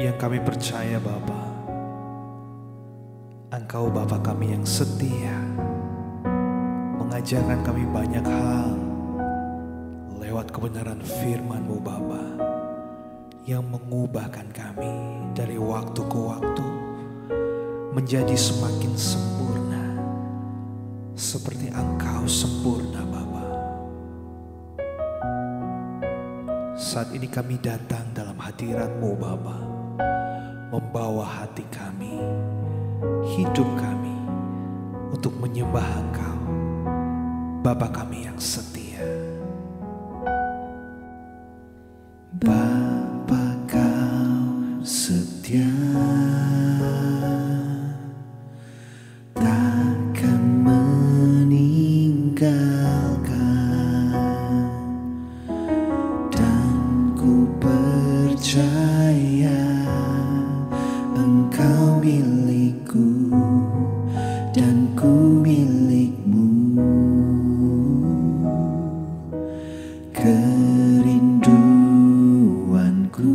Yang kami percaya Bapa, Engkau Bapa kami yang setia, mengajarkan kami banyak hal lewat kebenaran firman-Mu Bapa, yang mengubahkan kami dari waktu ke waktu menjadi semakin sempurna seperti Engkau sempurna Bapa. Saat ini kami datang dalam hadirat-Mu Bapa, membawa hati kami, hidup kami untuk menyembah Engkau, Bapa kami yang setia. Bapa Kau setia, takkan meninggalkan, dan ku percaya Engkau milikku dan ku milikmu. Kerinduanku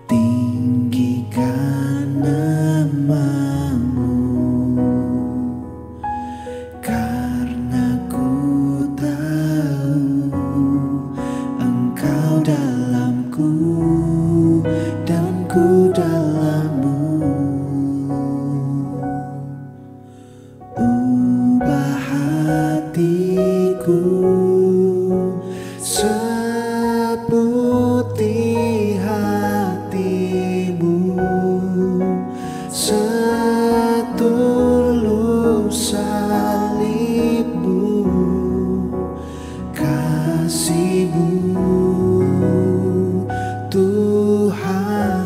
tinggikan nama-Mu, karena ku tahu Engkau dalamku dan ku dalam-Mu. Ubah hatiku seputih hati-Mu, setulus salib-Mu, kasih-Mu Tuhan.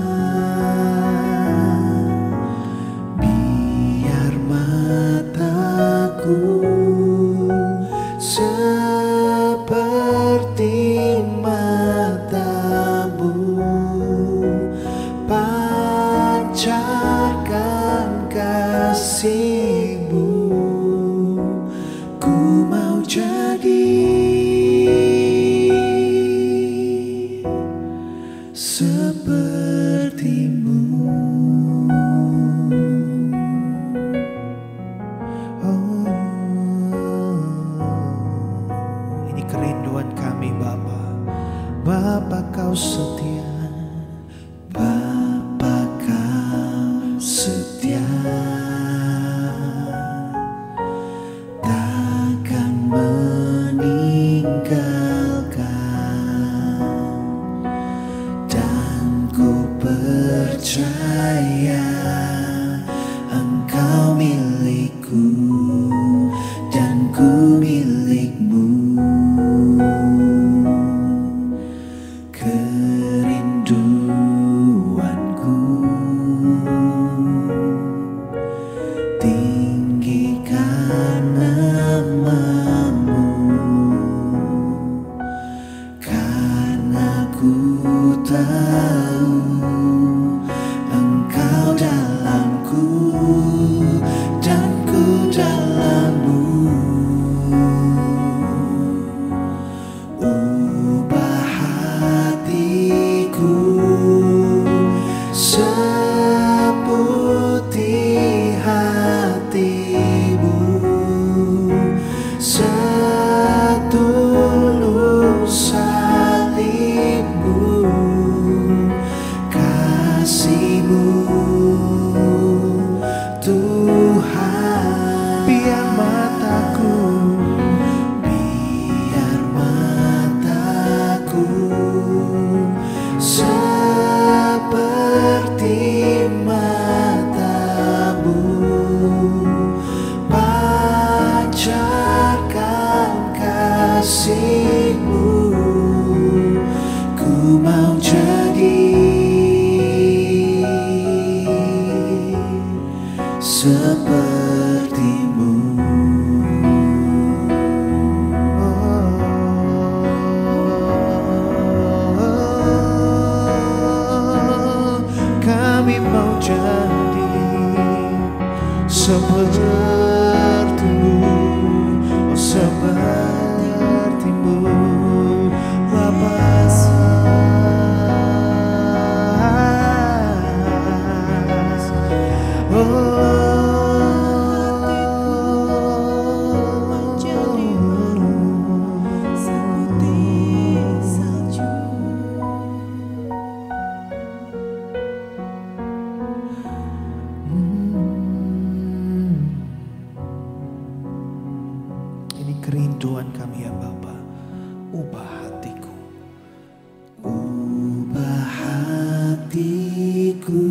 Biar mataku seperti mata-Mu, pancarkan kasih-Mu. Ku mau jadi seperti-Mu. Ini kerinduan kami Bapa. Bapa Kau setia, Bapa Kau setia, takkan meninggalkan, dan ku percaya Engkau milikku dan ku milikmu. Kerinduanku tinggikan nama-Mu, karena ku tahu Engkau dalamku dan ku dalam-Mu. Ubah hatiku seputih hati-Mu, setulus salib-Mu, kasih-Mu Tuhan. Biar mataku seperti mata-Mu, pancarkan kasih-Mu. Ku mau jadi seperti-Mu. kami mau jadi seperti-Mu, oh seperti-Mu Bapa. ubah hatiku. Ubah hatiku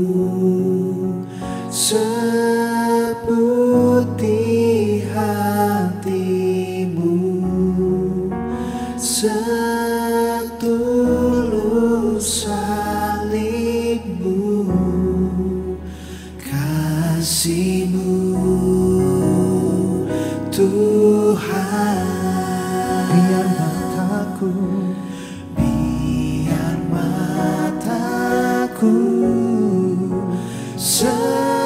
seperti hatimu, setulus salibmu, kasihmu Tuhan. Biar mataku, biar mataku seperti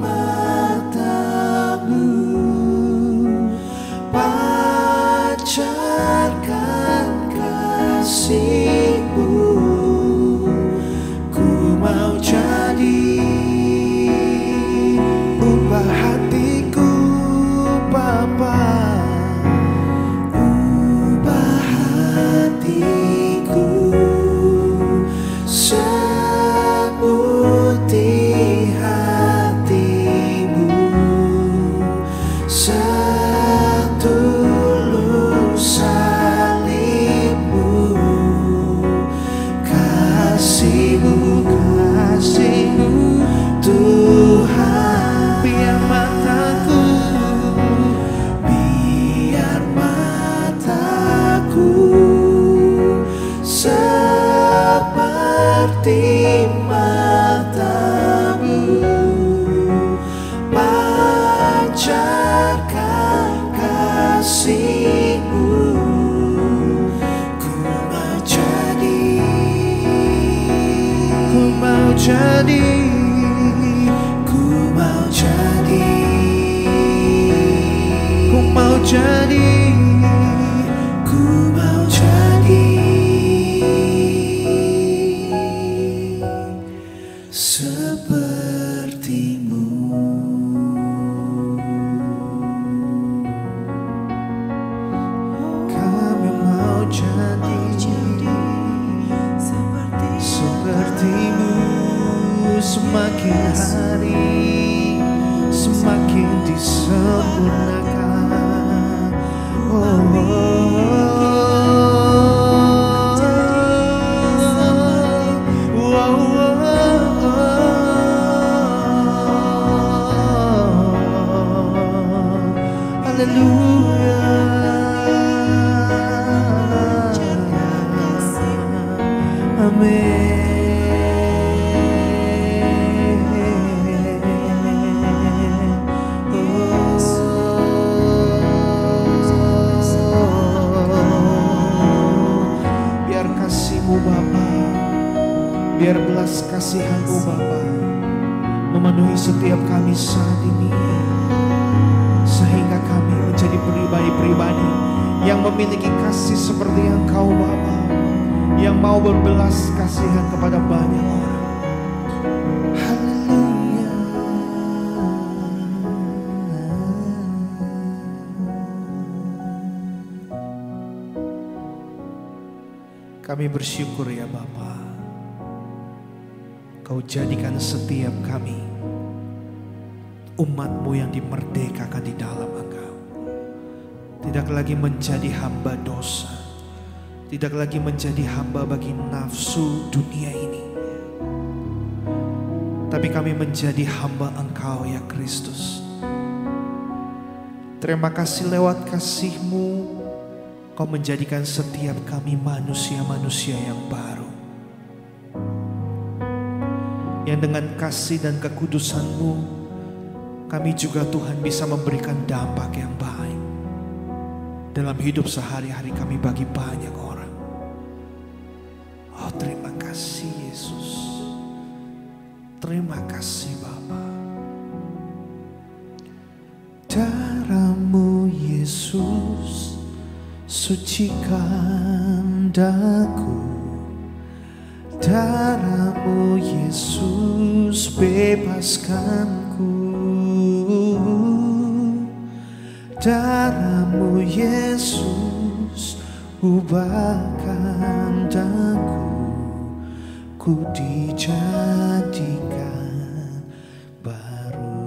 matamu, pancarkan kasihmu. Ku mau jadi, ubah hatiku Bapa, ubah hatiku seperti hatimu, setulus salibmu, kasihmu, kasihmu Tuhan. biar mataku, biar mataku seperti matamu, pancarkan kasihmu. Ku mau jadi, ku mau jadi, ku mau jadi, ku mau jadi. ku mau jadi sepertimu. Kami mau jadi sepertimu. Semakin hari semakin disempurnakan. Haleluya. Amin. Biar kasih-Mu Bapa, biar belas kasihan-Mu Bapa memenuhi setiap kami saat ini, sehingga kami menjadi pribadi-pribadi yang memiliki kasih seperti Engkau Bapa, yang mau berbelas kasihan kepada banyak orang. Haleluya. Kami bersyukur ya Bapa, Kau jadikan setiap kami umat-Mu yang dimerdekakan di dalam Engkau. Tidak lagi menjadi hamba dosa, tidak lagi menjadi hamba bagi nafsu dunia ini, tapi kami menjadi hamba Engkau ya Kristus. Terima kasih lewat kasih-Mu Kau menjadikan setiap kami manusia-manusia yang baru, yang dengan kasih dan kekudusan-Mu kami juga Tuhan bisa memberikan dampak yang baik dalam hidup sehari-hari kami bagi banyak orang. Oh, terima kasih Yesus. Terima kasih Bapa. Darah-Mu Yesus sucikan daku, darah-Mu Yesus bebaskanku, darah-Mu Yesus ubahkan daku, ku dijadikan baru.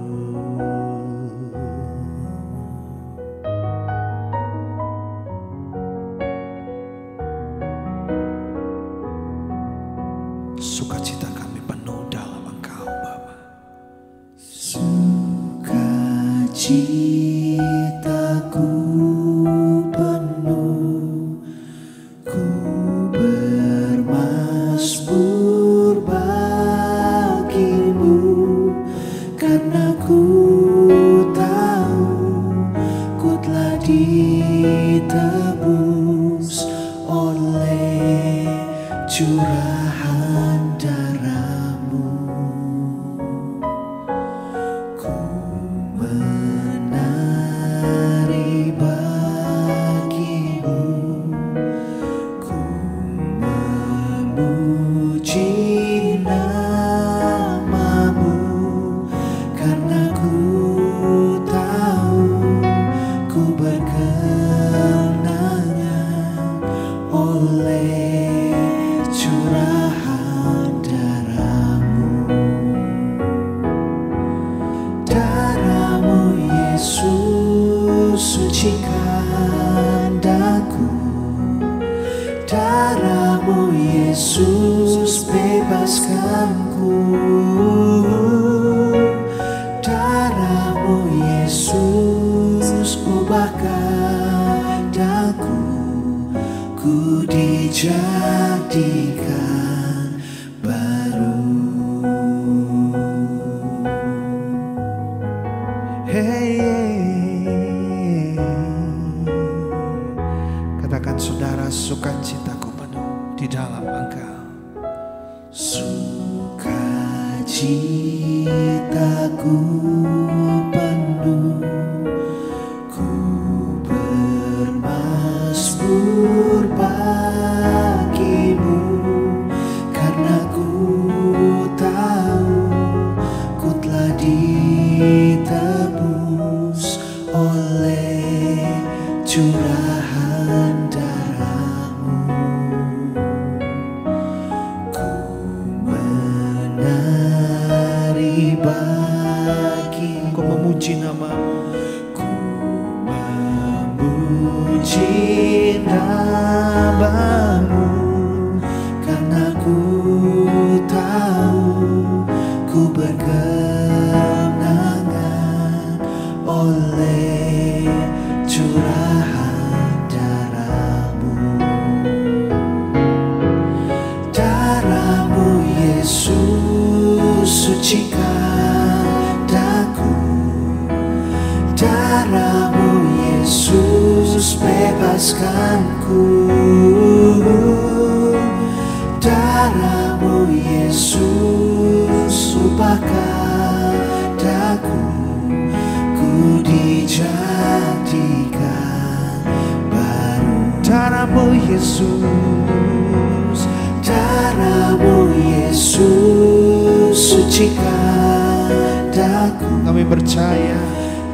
ditebus oleh curahan darah-Mu. Ku menari bagi-Mu, ku memuji nama-Mu, karena ku tahu ku berkenangan oleh curahan darah-Mu. Darah-Mu Yesus sucikan daku, darah-Mu Yesus bebaskanku, darah-Mu Yesus ubahkan daku, ku dijadikan baru. Hey, katakan saudara, sukacitaku penuh di dalam Engkau. Sukacitaku penuh, ku bermazmur bagi-Mu, karena ku tahu ku telah ditebus oleh curahan darah-Mu. Ku menari bagi, Ku memuji nama-Mu, ku memuji nama-Mu, karena ku tahu ku berkenangan oleh curahan darah-Mu. Darah-Mu Yesus sucikan daku, darah-Mu Yesus bebaskanku, darah-Mu Yesus ubahkan daku, ku dijadikan baru. darah-Mu Yesus, Darah-Mu Yesus sucikan daku, kami percaya.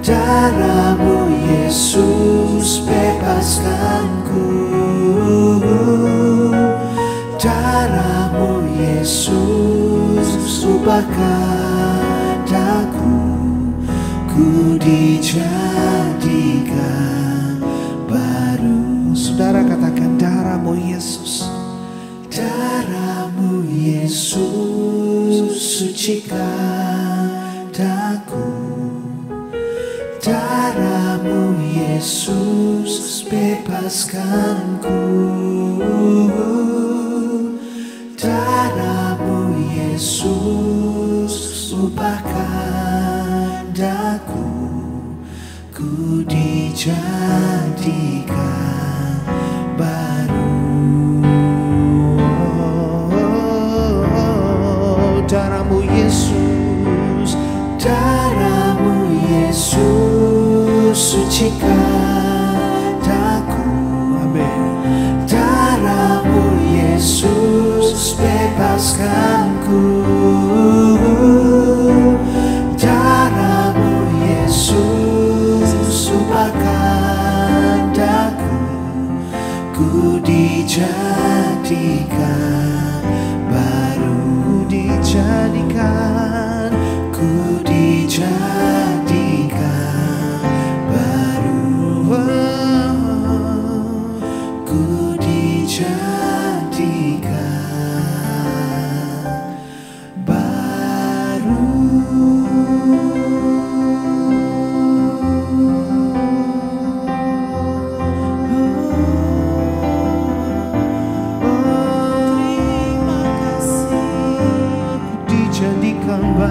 darah-Mu Yesus bebaskanku, darah-Mu Yesus ubahkan daku, ku dijadikan baru. Saudara katakan, darah-Mu Yesus, Darah-Mu Yesus sucikan daku, darah-Mu Yesus bebaskanku, darah-Mu Yesus ubahkan daku, ku dijadikan baru. darah-Mu Yesus, Darah-Mu Yesus sucikan daku, amin. darah-Mu Yesus bebaskanku, darah-Mu Yesus ubahkan daku, ku dijadikan baru. Dijadikan, Ku dijadikan baru, ku dijadikan baru. dijadikan baru.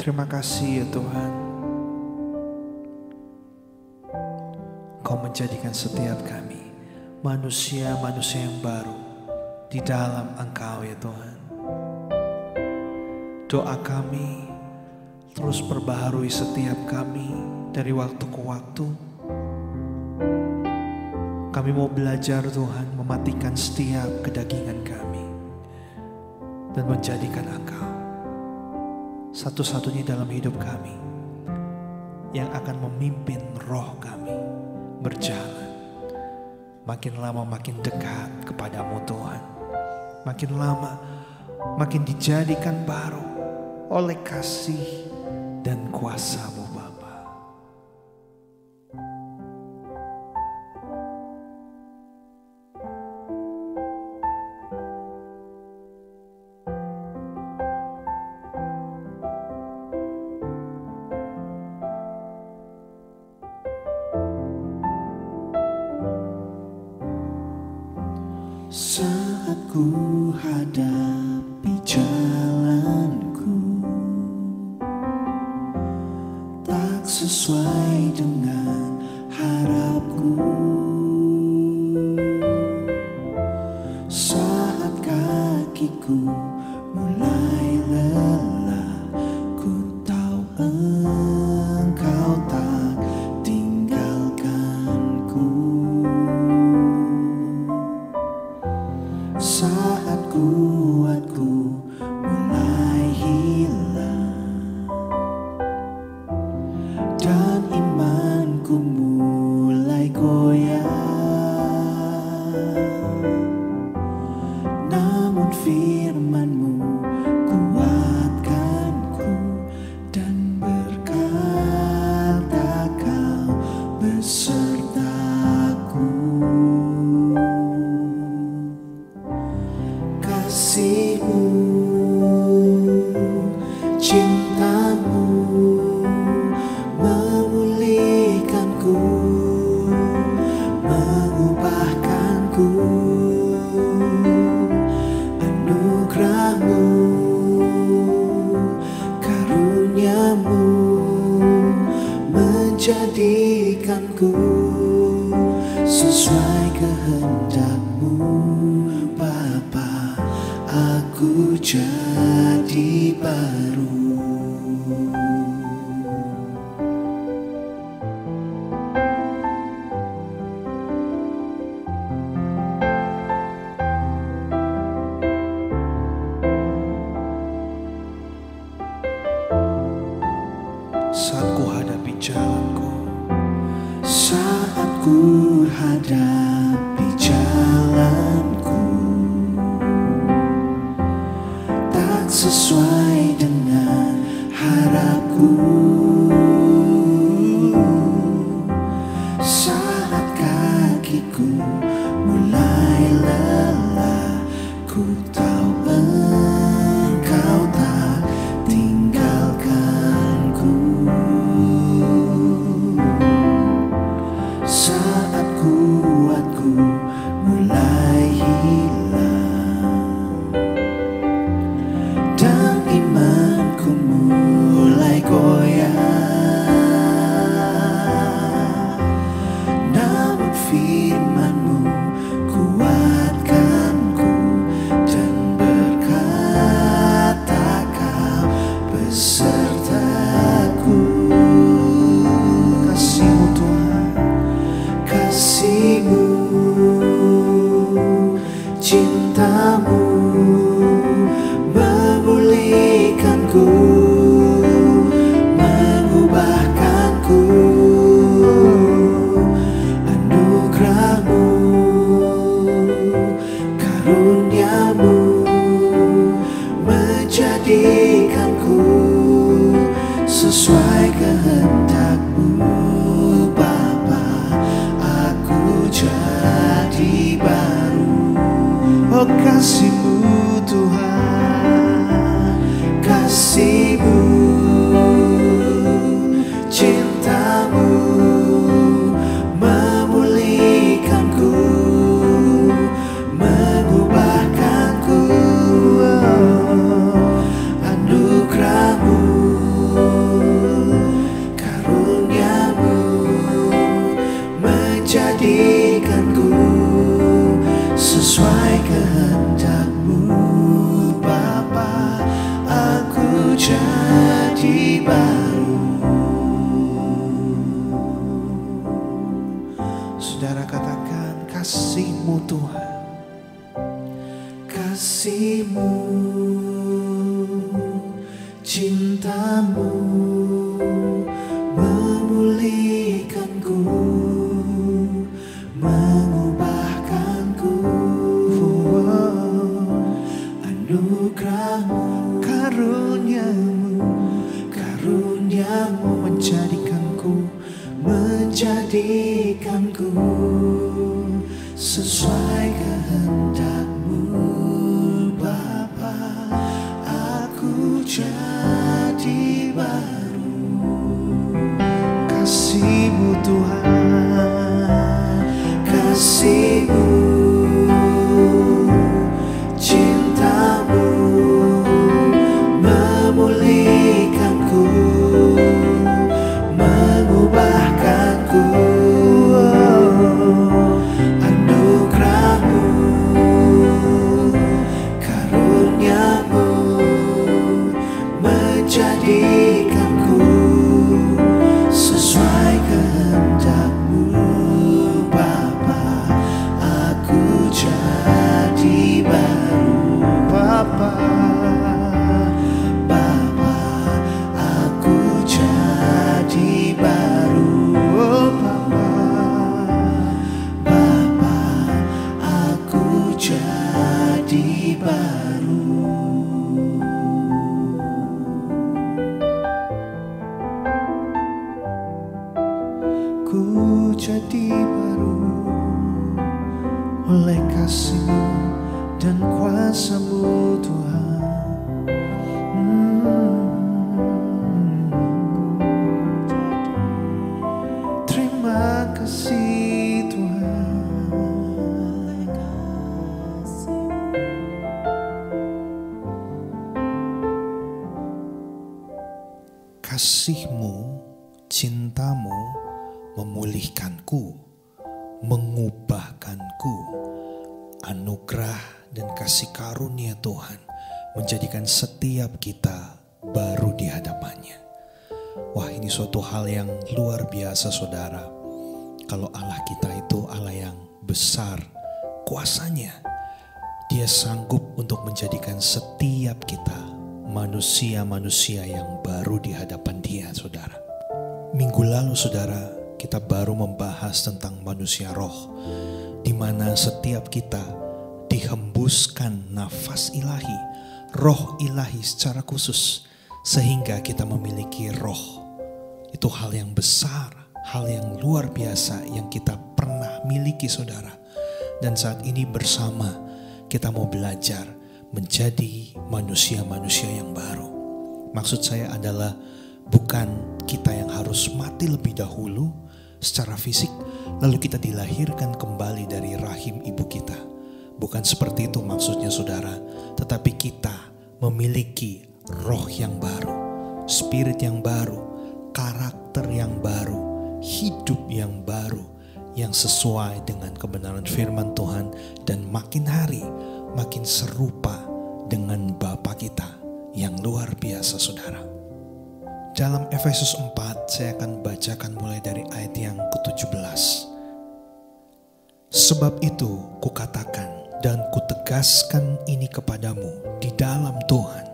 terima kasih ya Tuhan. Kau menjadikan setiap kami manusia-manusia yang baru di dalam Engkau ya Tuhan. Doa kami terus perbaharui setiap kami dari waktu ke waktu. Kami mau belajar Tuhan mematikan setiap kedagingan kami dan menjadikan Engkau satu-satunya dalam hidup kami yang akan memimpin roh kami berjalan makin lama makin dekat kepadamu Tuhan. Makin lama makin dijadikan baru oleh kasih dan kuasa-Mu Bapa. Saat ku hadapi jalanku tak sesuai dengan harapku, saat kakiku mulai lelah, ku tahu Engkau tak tinggalkanku. Saat kuatku mulai hilang dan imanku mulai goyah, namun firman-Mu kuatkanku dan berkata Kau besertaku. Kasih-Mu, cinta-Mu memulihkanku, mengubahkanku. Anugerah-Mu, karunia-Mu menjadikanku sesuai kehendak-Mu Bapa. Aku jadi baru. Saat ku hadapi jalanku, saat ku hadapi jalanku tak sesuai dengan harapku, saat kakiku mulai lelah, ku tahu Engkau tak tinggalkanku. Saat kuatku mulai hilang dan imanku mulai goyah, namun firman-Mu kuatkanku dan berkata Kau besertaku. Kasih-Mu Tuhan, kasih-Mu, cinta-Mu memulihkanku, mengubahkanku. Anugerah-Mu, karunia-Mu menjadikanku jadi baru. Saudara katakan, kasih-Mu Tuhan. Kasih-Mu, cinta-Mu memulihkanku, mengubahkanku. Anugerah-Mu, Karunia-Mu karuniamu menjadikanku sesuai kehendak-Mu, Bapa. Aku jadi baru. kasih-Mu Tuhan. Kasih-Mu, cinta-Mu memulihkanku, mengubahkanku. Anugerah-Mu, karuniamu menjadikanku sesuai kehendak-Mu, Bapa. Aku jadi baru. Bapa, Bapa, aku jadi baru. oh Bapa, Bapa, aku jadi baru. ku jadi baru oleh kasih-Mu dan kuasa-Mu Tuhan. Terima kasih Tuhan. Kasih-Mu, cinta-Mu memulihkanku, mengubahkanku. Anugerah dan kasih karunia Tuhan menjadikan setiap kita baru di hadapannya. Wah, ini suatu hal yang luar biasa saudara. Kalau Allah kita itu Allah yang besar kuasanya. Dia sanggup untuk menjadikan setiap kita manusia-manusia yang baru di hadapan Dia, saudara. Minggu lalu saudara, kita baru membahas tentang manusia roh, di mana setiap kita dihembuskan nafas ilahi, roh ilahi secara khusus, sehingga kita memiliki roh. Itu hal yang besar, hal yang luar biasa yang kita pernah miliki saudara. Dan saat ini bersama kita mau belajar menjadi manusia-manusia yang baru. Maksud saya adalah bukan kita yang harus mati lebih dahulu secara fisik, lalu kita dilahirkan kembali dari rahim ibu kita. Bukan seperti itu maksudnya saudara, tetapi kita memiliki roh yang baru, spirit yang baru, karakter yang baru, hidup yang baru, yang sesuai dengan kebenaran firman Tuhan, dan makin hari makin serupa dengan Bapa kita yang luar biasa saudara. Dalam Efesus 4 saya akan bacakan mulai dari ayat yang ke-17. Sebab itu kukatakan dan kutegaskan ini kepadamu di dalam Tuhan.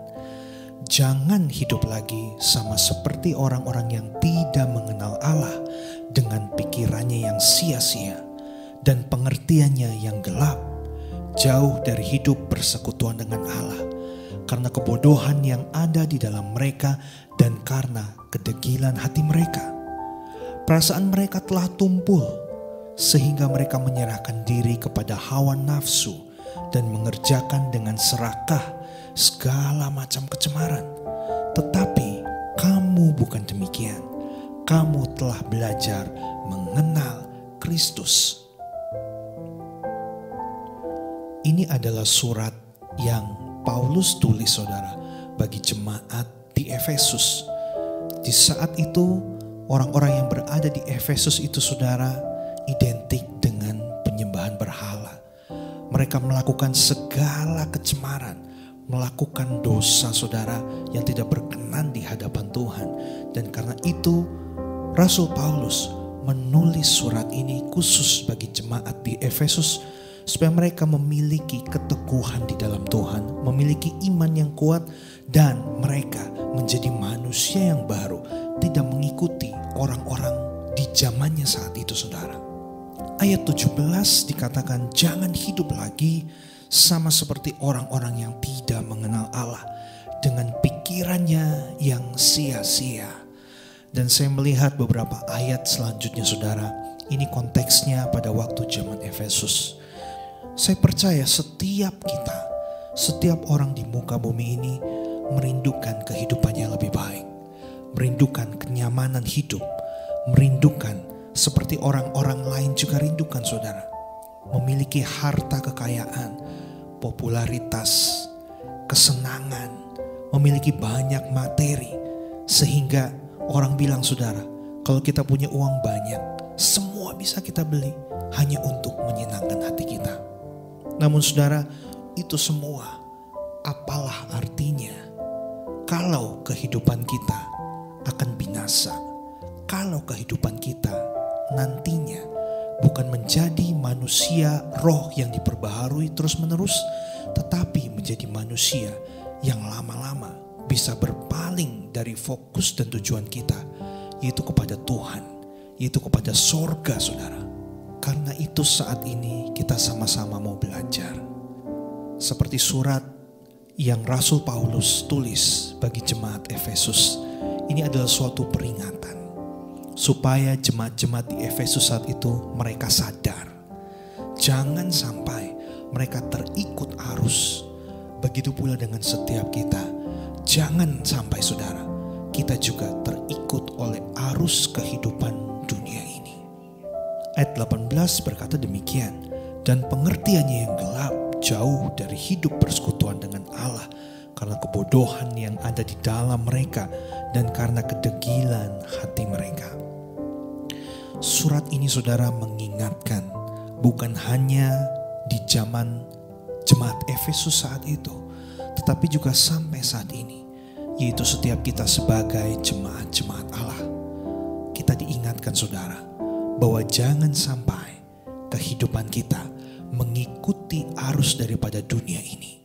Jangan hidup lagi sama seperti orang-orang yang tidak mengenal Allah dengan pikirannya yang sia-sia dan pengertiannya yang gelap, jauh dari hidup persekutuan dengan Allah, karena kebodohan yang ada di dalam mereka dan karena kedegilan hati mereka. Perasaan mereka telah tumpul sehingga mereka menyerahkan diri kepada hawa nafsu dan mengerjakan dengan serakah segala macam kecemaran. Tetapi kamu bukan demikian. Kamu telah belajar mengenal Kristus. Ini adalah surat yang Paulus tulis saudara bagi jemaat di Efesus. Di saat itu orang-orang yang berada di Efesus itu saudara identik dengan penyembahan berhala. Mereka melakukan segala kecemaran, melakukan dosa saudara yang tidak berkenan Karena itu Rasul Paulus menulis surat ini khusus bagi jemaat di Efesus, supaya mereka memiliki keteguhan di dalam Tuhan, memiliki iman yang kuat, dan mereka menjadi manusia yang baru, tidak mengikuti orang-orang di zamannya saat itu, saudara. Ayat 17 dikatakan, jangan hidup lagi sama seperti orang-orang yang tidak mengenal Allah, dengan pikirannya yang sia-sia. Dan saya melihat beberapa ayat selanjutnya, saudara. Ini konteksnya pada waktu zaman Efesus. Saya percaya setiap kita, setiap orang di muka bumi ini merindukan kehidupan yang lebih baik, merindukan kenyamanan hidup, merindukan seperti orang-orang lain juga rindukan, saudara. Memiliki harta kekayaan, popularitas, kesenangan, memiliki banyak materi, sehingga orang bilang, saudara, kalau kita punya uang banyak, semua bisa kita beli hanya untuk menyenangkan hati kita. Namun saudara, itu semua apalah artinya kalau kehidupan kita akan binasa, kalau kehidupan kita nantinya bukan menjadi manusia roh yang diperbaharui terus menerus, tetapi menjadi manusia yang lama-lama bisa berpaling dari fokus dan tujuan kita, yaitu kepada Tuhan, yaitu kepada sorga, saudara. Karena itu saat ini kita sama-sama mau belajar. Seperti surat yang Rasul Paulus tulis bagi jemaat Efesus, ini adalah suatu peringatan supaya jemaat-jemaat di Efesus saat itu mereka sadar. Jangan sampai mereka terikut arus. Begitu pula dengan setiap kita. Jangan sampai, saudara, kita juga terikut oleh arus kehidupan dunia ini. Ayat 18 berkata demikian, dan pengertiannya yang gelap jauh dari hidup persekutuan dengan Allah, karena kebodohan yang ada di dalam mereka dan karena kedegilan hati mereka. Surat ini, saudara, mengingatkan bukan hanya di zaman jemaat Efesus saat itu, tetapi juga sampai saat ini, yaitu setiap kita sebagai jemaat-jemaat Allah. Kita diingatkan, saudara, bahwa jangan sampai kehidupan kita mengikuti arus daripada dunia ini.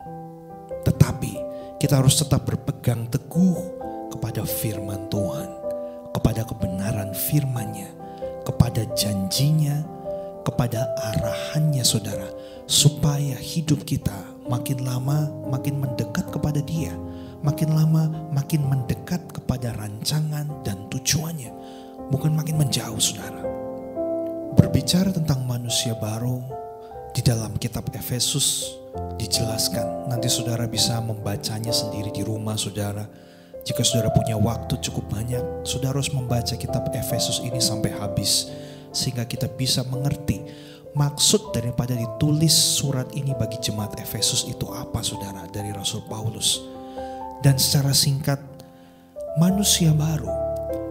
Tetapi kita harus tetap berpegang teguh kepada firman Tuhan, kepada kebenaran firman-Nya, kepada janjinya, kepada arahannya, saudara, supaya hidup kita makin lama makin mendekat kepada Dia, makin lama makin mendekat kepada rancangan dan tujuannya, bukan makin menjauh, saudara. Berbicara tentang manusia baru di dalam kitab Efesus dijelaskan. Nanti saudara bisa membacanya sendiri di rumah saudara. Jika saudara punya waktu cukup banyak, saudara harus membaca kitab Efesus ini sampai habis, sehingga kita bisa mengerti maksud daripada ditulis surat ini bagi jemaat Efesus itu apa, saudara, dari Rasul Paulus. Dan secara singkat, manusia baru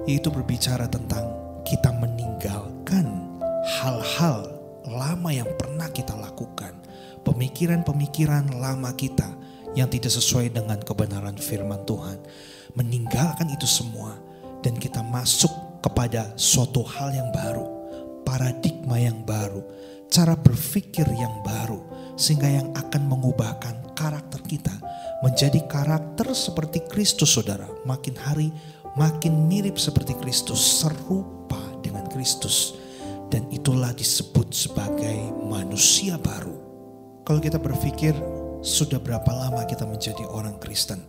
yaitu berbicara tentang kita meninggalkan hal-hal lama yang pernah kita lakukan, pemikiran-pemikiran lama kita yang tidak sesuai dengan kebenaran firman Tuhan. Meninggalkan itu semua dan kita masuk kepada suatu hal yang baru, paradigma yang baru, cara berpikir yang baru, sehingga yang akan mengubahkan karakter kita menjadi karakter seperti Kristus, saudara. Makin hari makin mirip seperti Kristus, serupa dengan Kristus. Dan itulah disebut sebagai manusia baru. Kalau kita berpikir, sudah berapa lama kita menjadi orang Kristen?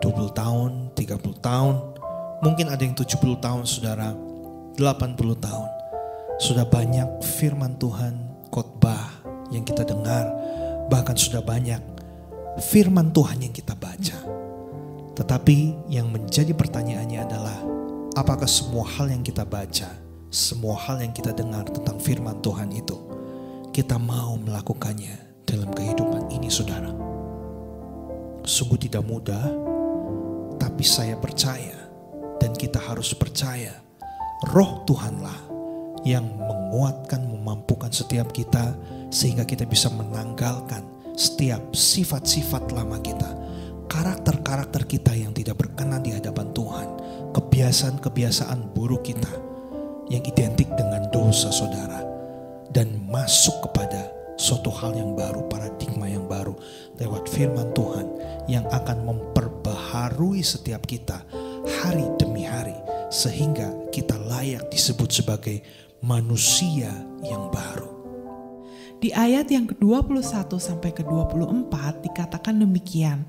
20 tahun, 30 tahun, mungkin ada yang 70 tahun, saudara, 80 tahun. Sudah banyak firman Tuhan, khotbah yang kita dengar, bahkan sudah banyak firman Tuhan yang kita baca. Tetapi yang menjadi pertanyaannya adalah, apakah semua hal yang kita baca, semua hal yang kita dengar tentang firman Tuhan itu, kita mau melakukannya dalam kehidupan ini, saudara? Sungguh tidak mudah, tapi saya percaya dan kita harus percaya Roh Tuhanlah yang menguatkan, memampukan setiap kita, sehingga kita bisa menanggalkan setiap sifat-sifat lama kita, karakter-karakter kita yang tidak berkenan di hadapan Tuhan, kebiasaan kebiasaan-kebiasaan buruk kita yang identik dengan dosa saudara, dan masuk kepada suatu hal yang baru, paradigma yang baru lewat firman Tuhan yang akan memperbaharui setiap kita hari demi hari, sehingga kita layak disebut sebagai manusia yang baru. Di ayat yang ke-21 sampai ke-24 dikatakan demikian,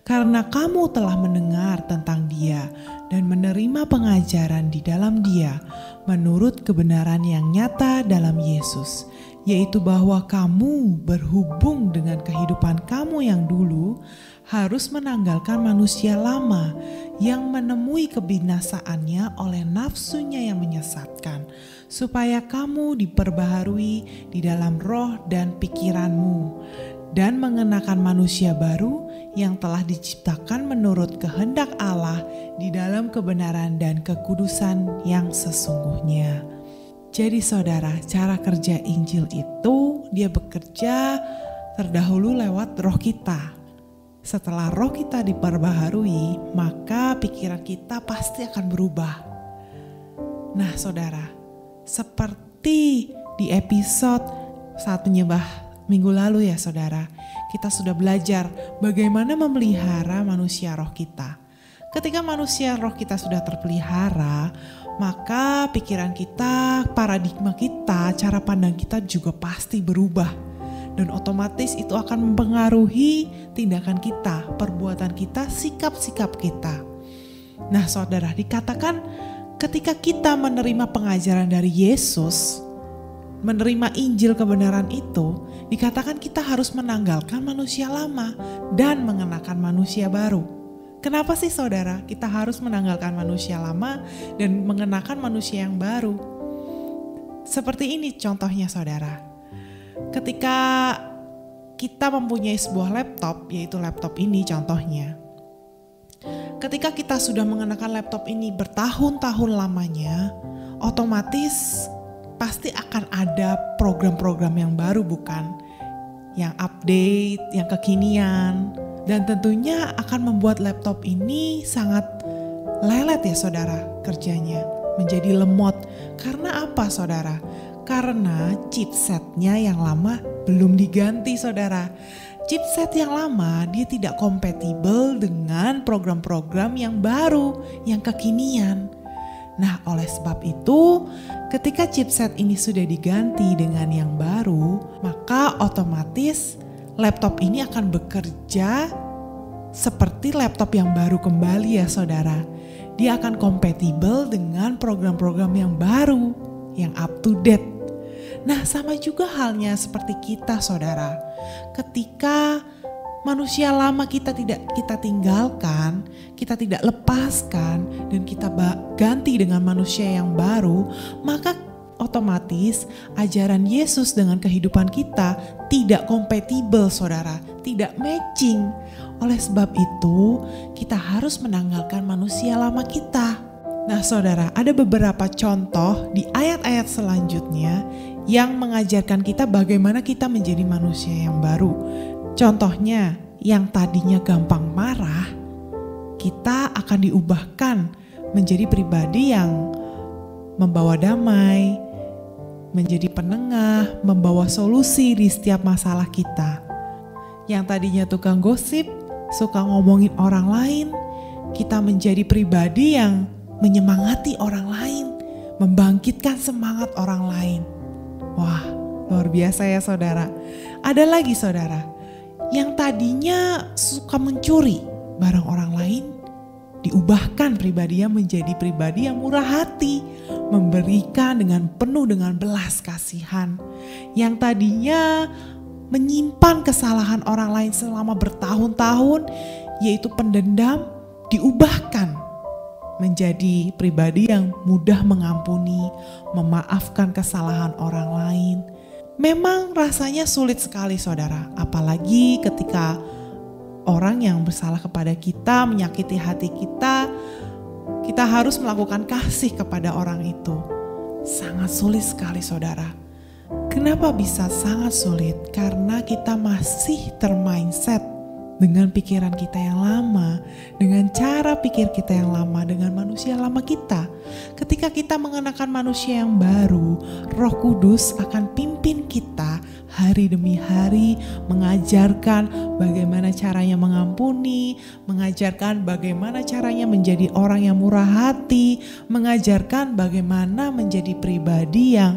karena kamu telah mendengar tentang Dia dan menerima pengajaran di dalam Dia menurut kebenaran yang nyata dalam Yesus, yaitu bahwa kamu berhubung dengan kehidupan kamu yang dulu harus menanggalkan manusia lama yang menemui kebinasaannya oleh nafsunya yang menyesatkan, supaya kamu diperbaharui di dalam roh dan pikiranmu, dan mengenakan manusia baru yang telah diciptakan menurut kehendak Allah di dalam kebenaran dan kekudusan yang sesungguhnya. Jadi saudara, cara kerja Injil itu dia bekerja terdahulu lewat roh kita. Setelah roh kita diperbaharui, maka pikiran kita pasti akan berubah. Nah saudara, seperti di episode Saat Menyembah minggu lalu ya saudara, kita sudah belajar bagaimana memelihara manusia roh kita. Ketika manusia roh kita sudah terpelihara, maka pikiran kita, paradigma kita, cara pandang kita juga pasti berubah. Dan otomatis itu akan mempengaruhi tindakan kita, perbuatan kita, sikap-sikap kita. Nah saudara, dikatakan ketika kita menerima pengajaran dari Yesus, menerima Injil kebenaran itu, dikatakan kita harus menanggalkan manusia lama dan mengenakan manusia baru. Kenapa sih saudara kita harus menanggalkan manusia lama dan mengenakan manusia yang baru? Seperti ini contohnya saudara. Ketika kita mempunyai sebuah laptop, yaitu laptop ini contohnya. Ketika kita sudah mengenakan laptop ini bertahun-tahun lamanya, otomatis pasti akan ada program-program yang baru bukan? Yang update, yang kekinian. Dan tentunya akan membuat laptop ini sangat lelet ya saudara kerjanya. Menjadi lemot. Karena apa saudara? Karena chipsetnya yang lama belum diganti saudara. Chipset yang lama dia tidak kompatibel dengan program-program yang baru, yang kekinian. Nah oleh sebab itu ketika chipset ini sudah diganti dengan yang baru, maka otomatis laptop ini akan bekerja seperti laptop yang baru kembali ya saudara. Dia akan kompatibel dengan program-program yang baru, yang up to date. Nah sama juga halnya seperti kita saudara. Ketika manusia lama kita tidak kita tinggalkan, kita tidak lepaskan dan kita ganti dengan manusia yang baru, maka otomatis ajaran Yesus dengan kehidupan kita tidak kompatibel saudara, tidak matching. Oleh sebab itu kita harus menanggalkan manusia lama kita. Nah saudara, ada beberapa contoh di ayat-ayat selanjutnya yang mengajarkan kita bagaimana kita menjadi manusia yang baru. Contohnya, yang tadinya gampang marah, kita akan diubahkan menjadi pribadi yang membawa damai, menjadi penengah, membawa solusi di setiap masalah kita. Yang tadinya tukang gosip, suka ngomongin orang lain, kita menjadi pribadi yang menyemangati orang lain, membangkitkan semangat orang lain. Wah, luar biasa ya saudara. Ada lagi saudara, yang tadinya suka mencuri barang orang lain, diubahkan pribadinya menjadi pribadi yang murah hati, memberikan dengan penuh dengan belas kasihan. Yang tadinya menyimpan kesalahan orang lain selama bertahun-tahun, yaitu pendendam, diubahkan menjadi pribadi yang mudah mengampuni, memaafkan kesalahan orang lain. Memang rasanya sulit sekali saudara, apalagi ketika orang yang bersalah kepada kita, menyakiti hati kita, kita harus melakukan kasih kepada orang itu. Sangat sulit sekali saudara. Kenapa bisa sangat sulit? Karena kita masih termindset dengan pikiran kita yang lama, dengan cara pikir kita yang lama, dengan manusia lama kita. Ketika kita mengenakan manusia yang baru, Roh Kudus akan pimpin kita hari demi hari, mengajarkan bagaimana caranya mengampuni, mengajarkan bagaimana caranya menjadi orang yang murah hati, mengajarkan bagaimana menjadi pribadi yang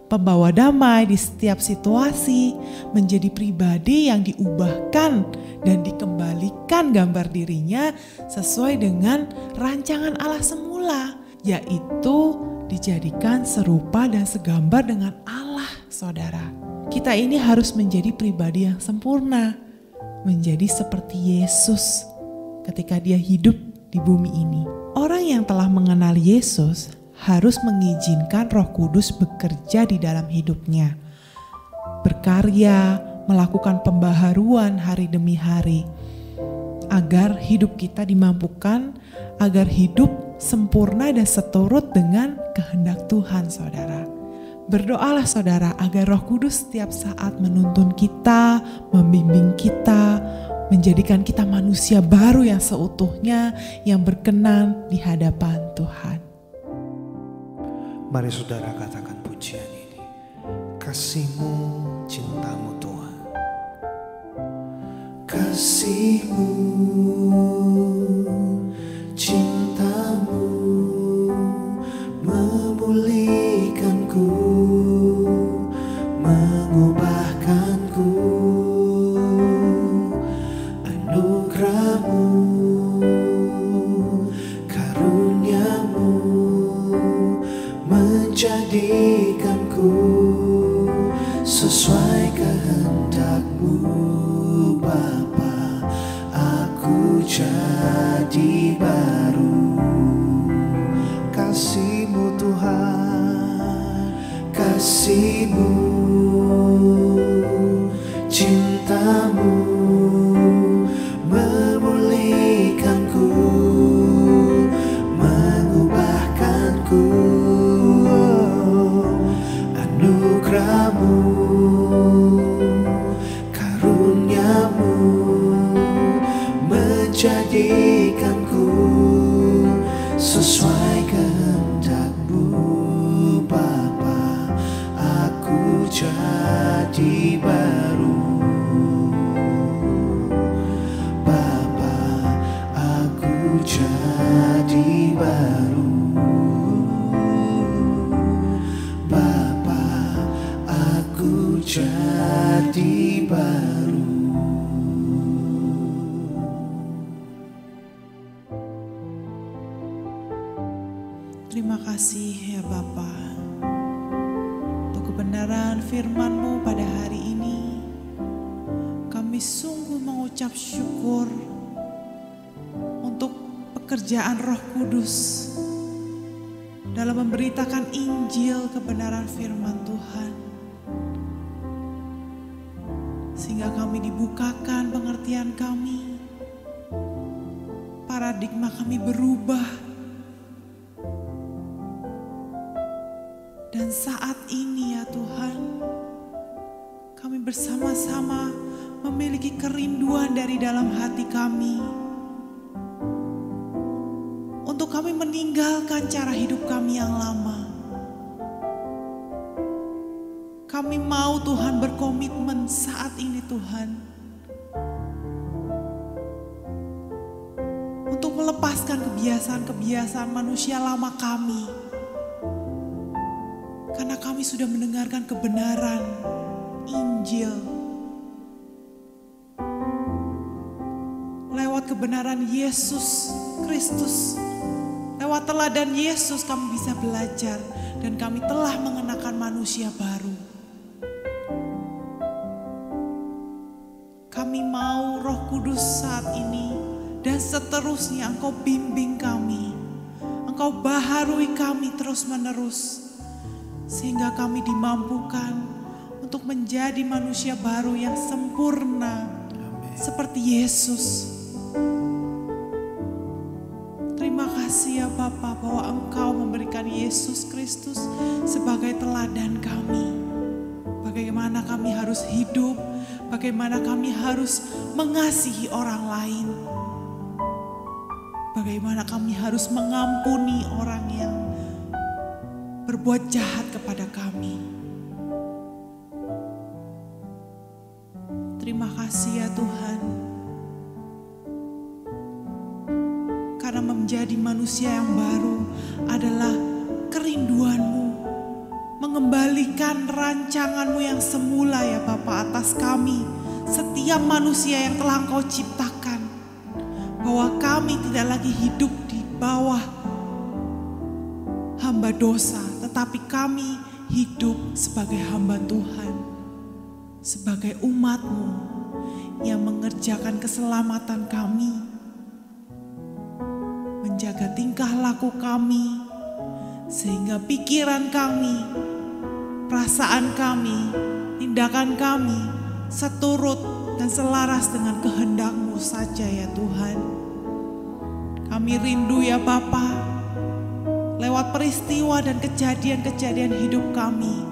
pembawa damai di setiap situasi, menjadi pribadi yang diubahkan dan dikembalikan gambar dirinya sesuai dengan rancangan Allah semula, yaitu dijadikan serupa dan segambar dengan Allah, saudara. Kita ini harus menjadi pribadi yang sempurna, menjadi seperti Yesus ketika dia hidup di bumi ini. Orang yang telah mengenal Yesus harus mengizinkan Roh Kudus bekerja di dalam hidupnya, berkarya, melakukan pembaharuan hari demi hari, agar hidup kita dimampukan, agar hidup sempurna dan seturut dengan kehendak Tuhan, saudara. Berdoalah saudara agar Roh Kudus setiap saat menuntun kita, membimbing kita, menjadikan kita manusia baru yang seutuhnya, yang berkenan di hadapan Tuhan. Mari saudara katakan pujian ini. Kasih-Mu, cinta-Mu Tuhan. Kasih-Mu, cinta-Mu memulihkanku, mengubahkanku. Anugerah-Mu, karunia-Mu menjadikanku sesuai kehendak-Mu, Bapa. Aku jadi baru. Kasih-Mu Tuhan. Kasih-Mu, cinta-Mu memulihkanku, mengubahkanku. Anugerah-Mu, karunia-Mu menjadikanku sesuai kehendak-Mu, Bapa. Aku jadi baru, Bapa. Aku jadi baru, Bapa. Aku jadi baru. Terima kasih ya Bapa, untuk kebenaran firman-Mu pada hari ini. Kami sungguh mengucap syukur untuk pekerjaan Roh Kudus dalam memberitakan Injil kebenaran firman Tuhan. Sehingga kami dibukakan pengertian kami, paradigma kami berubah. Dan saat ini ya Tuhan, kami bersama-sama memiliki kerinduan dari dalam hati kami untuk kami meninggalkan cara hidup kami yang lama. Kami mau Tuhan berkomitmen saat ini Tuhan, untuk melepaskan kebiasaan-kebiasaan manusia lama kami. Karena kami sudah mendengarkan kebenaran Injil. Lewat kebenaran Yesus Kristus, lewat teladan Yesus kami bisa belajar. Dan kami telah mengenakan manusia baru. Kami mau Roh Kudus saat ini dan seterusnya Engkau bimbing kami. Engkau baharui kami terus menerus. Sehingga kami dimampukan untuk menjadi manusia baru yang sempurna. Amin. Seperti Yesus. Terima kasih ya Bapa bahwa Engkau memberikan Yesus Kristus sebagai teladan kami. Bagaimana kami harus hidup, bagaimana kami harus mengasihi orang lain, bagaimana kami harus mengampuni orang yang berbuat jahat kepada kami. Terima kasih ya Tuhan, karena menjadi manusia yang baru adalah kerinduan-Mu, mengembalikan rancangan-Mu yang semula ya Bapa atas kami, setiap manusia yang telah Engkau ciptakan, bahwa kami tidak lagi hidup di bawah hamba dosa, tetapi kami hidup sebagai hamba Tuhan, sebagai umat-Mu yang mengerjakan keselamatan kami, menjaga tingkah laku kami, sehingga pikiran kami, perasaan kami, tindakan kami seturut dan selaras dengan kehendak-Mu saja ya Tuhan. Kami rindu ya Bapa, lewat peristiwa dan kejadian-kejadian hidup kami,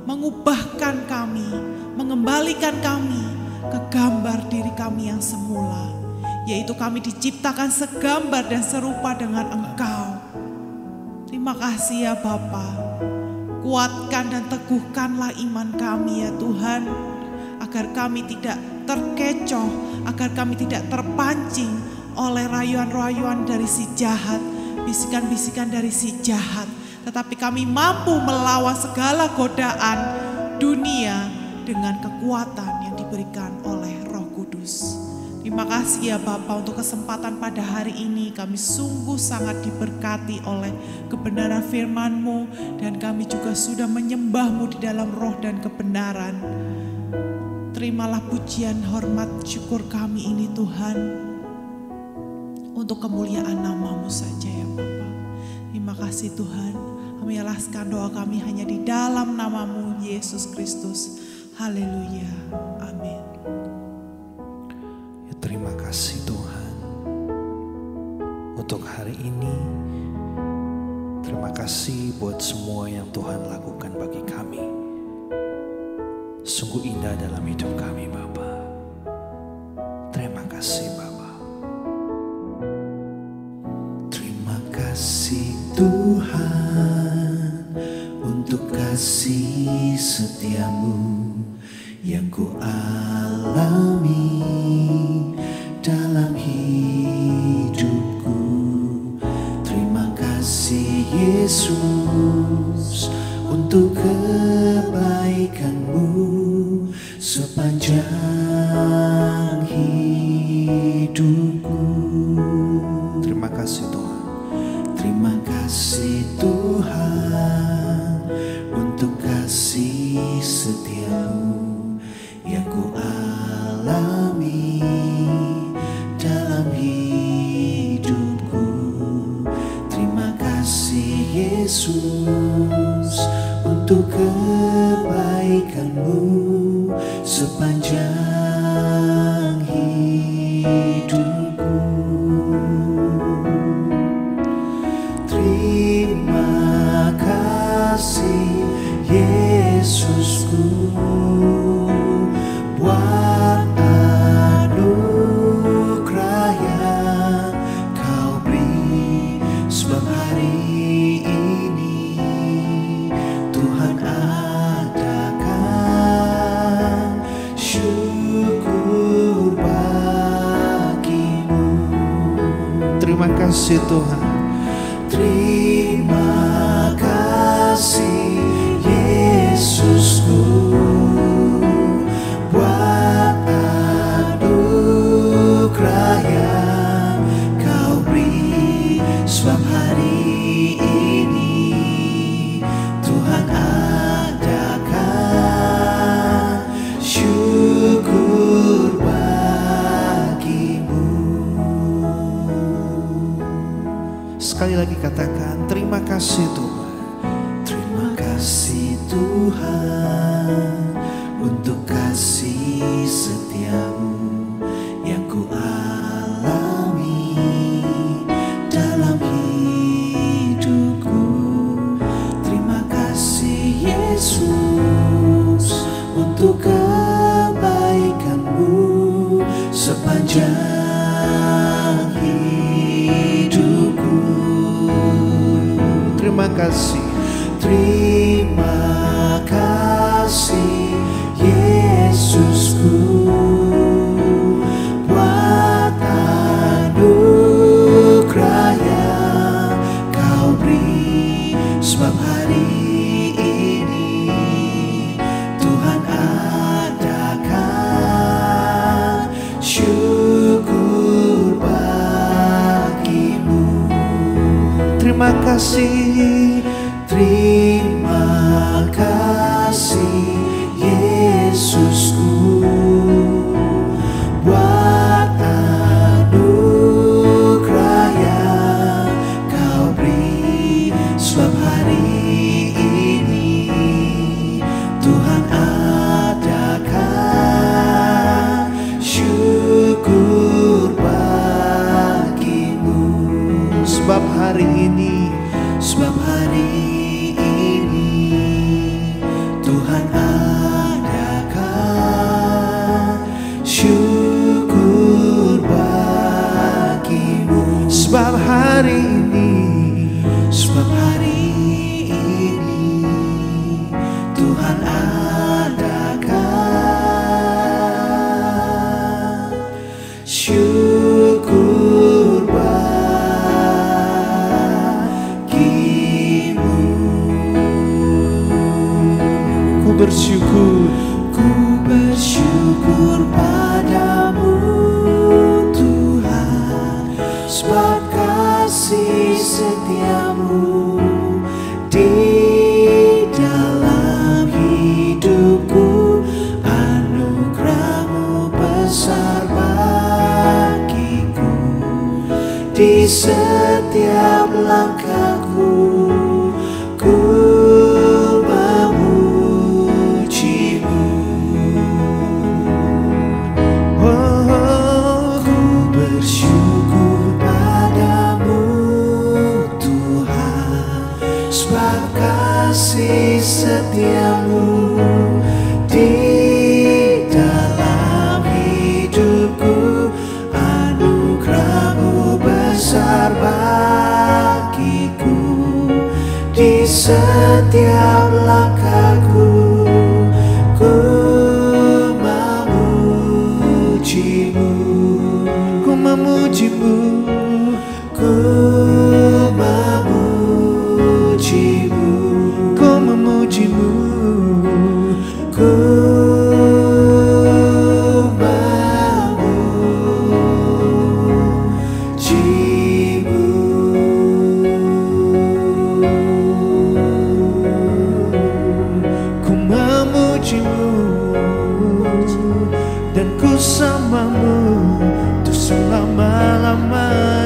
mengubahkan kami, mengembalikan kami ke gambar diri kami yang semula, yaitu kami diciptakan segambar dan serupa dengan Engkau. Terima kasih ya Bapa, kuatkan dan teguhkanlah iman kami ya Tuhan, agar kami tidak terkecoh, agar kami tidak terpancing oleh rayuan-rayuan dari si jahat, bisikan-bisikan dari si jahat, tetapi kami mampu melawan segala godaan dunia dengan kekuatan yang diberikan oleh Roh Kudus. Terima kasih ya Bapa untuk kesempatan pada hari ini. Kami sungguh sangat diberkati oleh kebenaran firman-Mu, dan kami juga sudah menyembah-Mu di dalam roh dan kebenaran. Terimalah pujian, hormat, syukur kami ini Tuhan, untuk kemuliaan nama-Mu saja ya Bapa. Terima kasih Tuhan. Kami alaskan doa kami hanya di dalam nama-Mu Yesus Kristus. Haleluya. Amin. Ya, terima kasih Tuhan untuk hari ini. Terima kasih buat semua yang Tuhan lakukan bagi kami. Sungguh indah dalam hidup kami Bapa. Terima kasih Bapa. Terima kasih Tuhan untuk kasih setia-Mu yang ku alami dalam hidupku. Terima kasih Yesus untuk kebaikan-Mu sepanjang hidupku. Terima kasih Tuhan. Terima kasih Tuhan untuk kasih setia-Mu yang ku alami dalam hidupku. Terima kasih Yesus untuk kebaikan-Mu sepanjang hidupku. Terima kasih Yesusku buat anugerah yang Kau beri, sebab hari ini Tuhan adakan syukur bagi-Mu. Terima kasih Tuhan. Terima kasih Yesusku buat anugerah yang Kau beri, sebab hari ini Tuhan adakan syukur bagi-Mu. Sekali lagi katakan terima kasih Tuhan. Terima kasih Tuhan untuk kasih setia-Mu yang ku alami dalam hidupku. Terima kasih Yesus untuk kebaikan Terima kasih. Terima kasih Yesusku buat anugerah yang kau beri, sebab hari ini Tuhan adakan syukur bagimu. Terima kasih. Terima kasih Yesusku buat anugerah yang kau beri, sebab hari ini Tuhan adakan syukur bagimu. Sebab hari ini, sebab hari Tuhan adakan syukur bagimu. sebab hari ini, sebab hari ini Tuhan adakan syukur bagimu. ku bersyukur. Ku bersyukur padamu Tuhan, sebab kasih setiamu di dalam hidupku. Anugerahmu besar bagiku, di setiap langkahku ku kasih setiamu di dalam hidupku. Anugerahmu besar bagiku, di setiap langkahku ku memujimu. Ku memujimu. Ku memujimu. Ku memujimu. Ku memujimu. Ku memujimu dan ku sembahmu untuk selama-lamanya.